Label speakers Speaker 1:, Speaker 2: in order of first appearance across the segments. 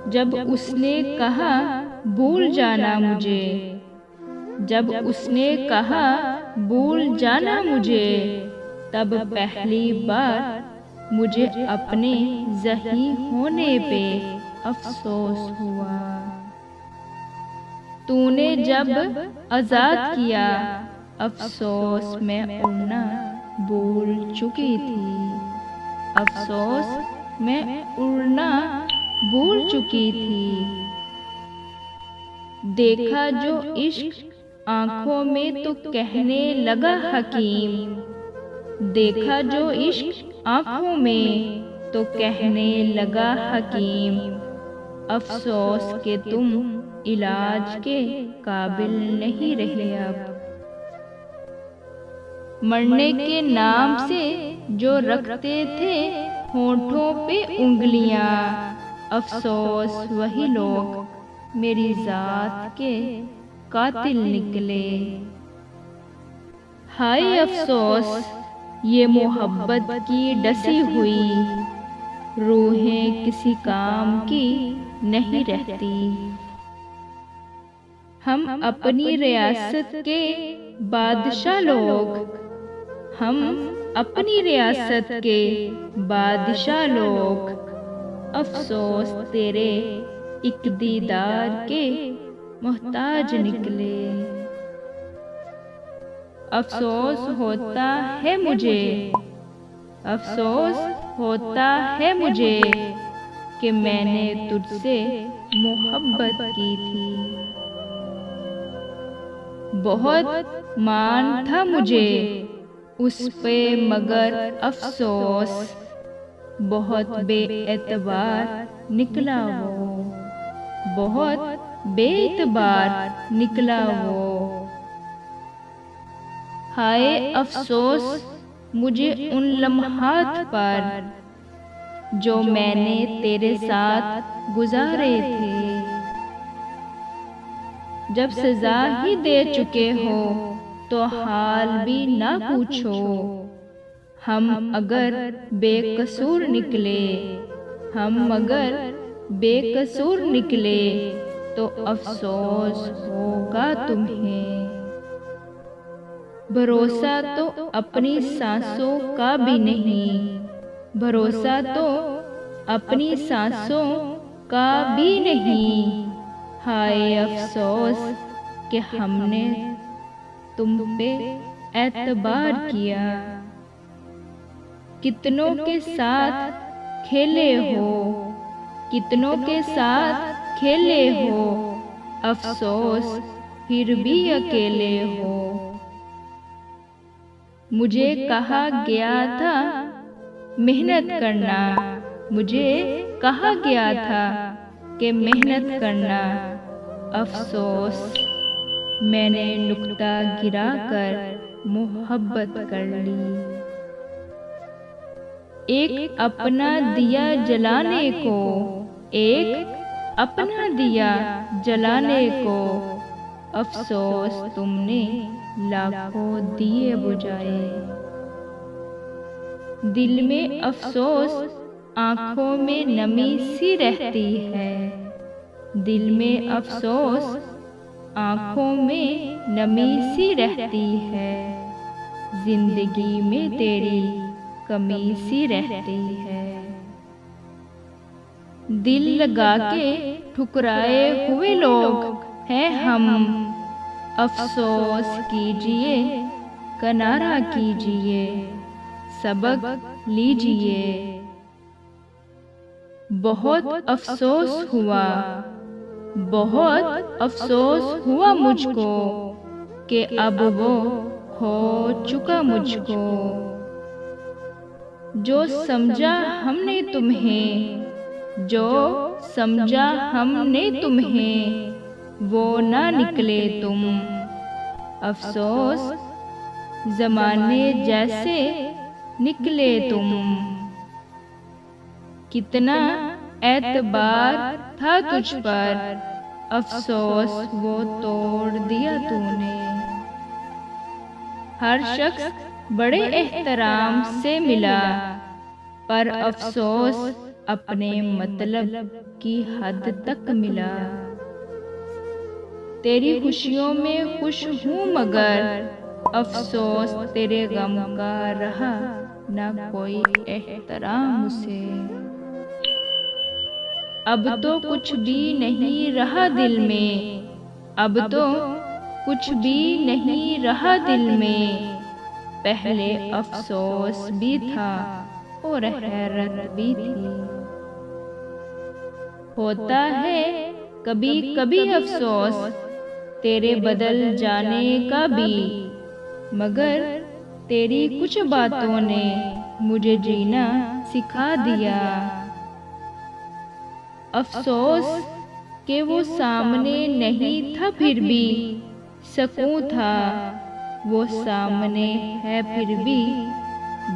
Speaker 1: जब उसने कहा भूल जाना मुझे, जब उसने कहा भूल जाना मुझे, तब पहली बार मुझे अपने ज़ही होने पे अफसोस हुआ। तूने जब आज़ाद किया, अफसोस मैं उड़ना भूल चुकी थी, अफसोस मैं उड़ना भूल चुकी थी। देखा जो इश्क आँखों में तो कहने लगा हकीम, देखा जो इश्क आँखों में तो कहने लगा हकीम, अफसोस के तुम इलाज के काबिल नहीं रहे अब। मरने के नाम से जो रखते थे होठों पे उंगलियां, अफसोस वही लोग मेरी जात के कातिल निकले। हाय अफसोस ये मोहब्बत की डसी हुई रूहें किसी काम की नहीं रहती। हम अपनी रियासत के बादशाह लोग, हम अपनी रियासत के बादशाह लोग, अफसोस तेरे एक दीदार के मोहताज निकले। अफसोस होता है मुझे, अफसोस होता है मुझे कि मैंने तुझसे मोहब्बत की थी। बहुत मान था मुझे उस पे मगर अफसोस बहुत बेएतबार निकला वो, बहुत बेएतबार निकला वो। हाय अफसोस मुझे उन लम्हात पर जो मैंने तेरे साथ गुजारे थे। जब सजा ही दे चुके हो तो हाल भी ना पूछो, हम अगर बेकसूर निकले, हम अगर बेकसूर निकले तो अफसोस होगा तुम्हें। भरोसा तो अपनी सांसों का भी नहीं, भरोसा तो अपनी सांसों का भी नहीं। हाय अफसोस कि हमने तुम पे एतबार किया। कितनों के साथ खेले हो, कितनों के साथ खेले हो, अफसोस फिर भी अकेले हो। मुझे कहा गया था मेहनत करना, मुझे कहा गया था कि मेहनत करना, अफसोस मैंने नुक्ता गिराकर मोहब्बत कर ली। एक अपना दिया जलाने को, एक अपना दिया जलाने को, अफसोस तुमने लाखों दिए बुझाए। दिल में अफसोस आँखों में नमी सी रहती है, दिल में अफसोस आँखों में नमी सी रहती है, जिंदगी में तेरी कमी सी रहती है। दिल लगा के ठुकराए हुए लोग हैं हम, अफसोस कीजिए किनारा कीजिए, सबक लीजिए। बहुत अफसोस हुआ, बहुत अफसोस हुआ मुझको कि अब वो खो चुका मुझको। जो समझा हमने तुम्हें, जो समझा हमने तुम्हें, वो ना निकले तुम, अफसोस ज़माने जैसे निकले तुम। कितना एतबार था तुझ पर, अफसोस वो तोड़ दिया तूने। हर शख्स बड़े एहतराम से मिला, पर अफसोस अपने मतलब की हद तक मिला। तेरी खुशियों में खुश हूँ मगर अफसोस तेरे गम का रहा ना कोई एहतराम उसे। अब तो कुछ भी नहीं रहा दिल में, अब तो कुछ भी नहीं रहा दिल में। पहले अफसोस भी था और हैरत भी थी। होता है कभी कभी अफसोस तेरे बदल जाने का भी, मगर तेरी कुछ बातों ने मुझे जीना सिखा दिया। अफसोस कि वो सामने नहीं था फिर भी सकून था, वो सामने है फिर भी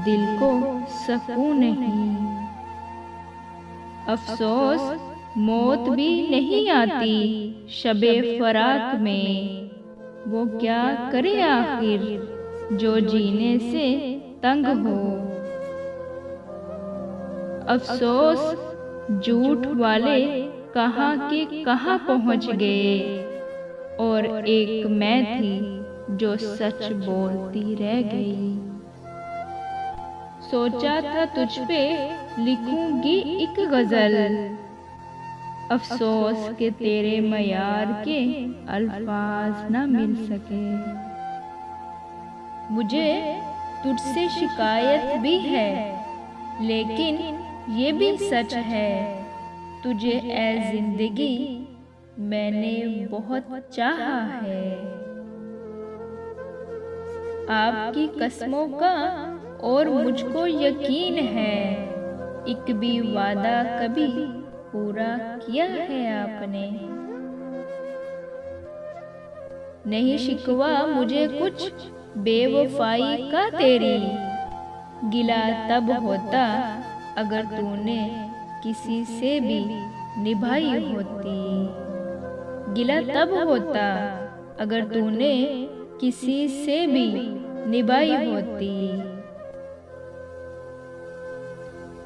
Speaker 1: दिल को सकून नहीं। अफसोस मौत भी नहीं आती शबे फराक में, वो क्या करे आखिर जो जीने से तंग हो। अफसोस झूठ वाले कहाँ के कहाँ पहुँच गए और एक मैं थी जो सच बोलती रह गई। सोचा था तुझ पे लिखूंगी एक गजल, अफसोस के तेरे मयार के अल्फाज न मिल सके। मुझे तुझसे शिकायत भी है लेकिन ये भी सच है, तुझे ए जिंदगी मैंने बहुत चाहा है। आपकी कसमों का और मुझको यकीन है, एक भी वादा कभी पूरा किया है आपने। नहीं शिकवा मुझे कुछ बेवफाई का तेरी, गिला तब होता अगर तूने किसी से भी निभाई होती। गिला तब होता अगर तूने किसी से भी निभाई होती।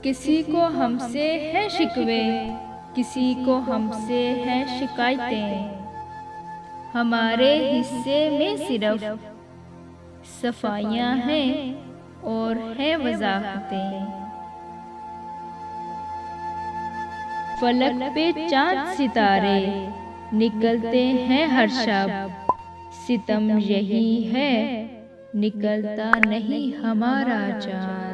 Speaker 1: किसी को हमसे है शिकवे, किसी को हमसे है शिकायतें, हमारे हिस्से में सिर्फ सफाइयाँ हैं और है वजाहतें। फलक पे चांद सितारे निकलते हैं हर शब, सितम यही है निकलता नहीं हमारा चांद।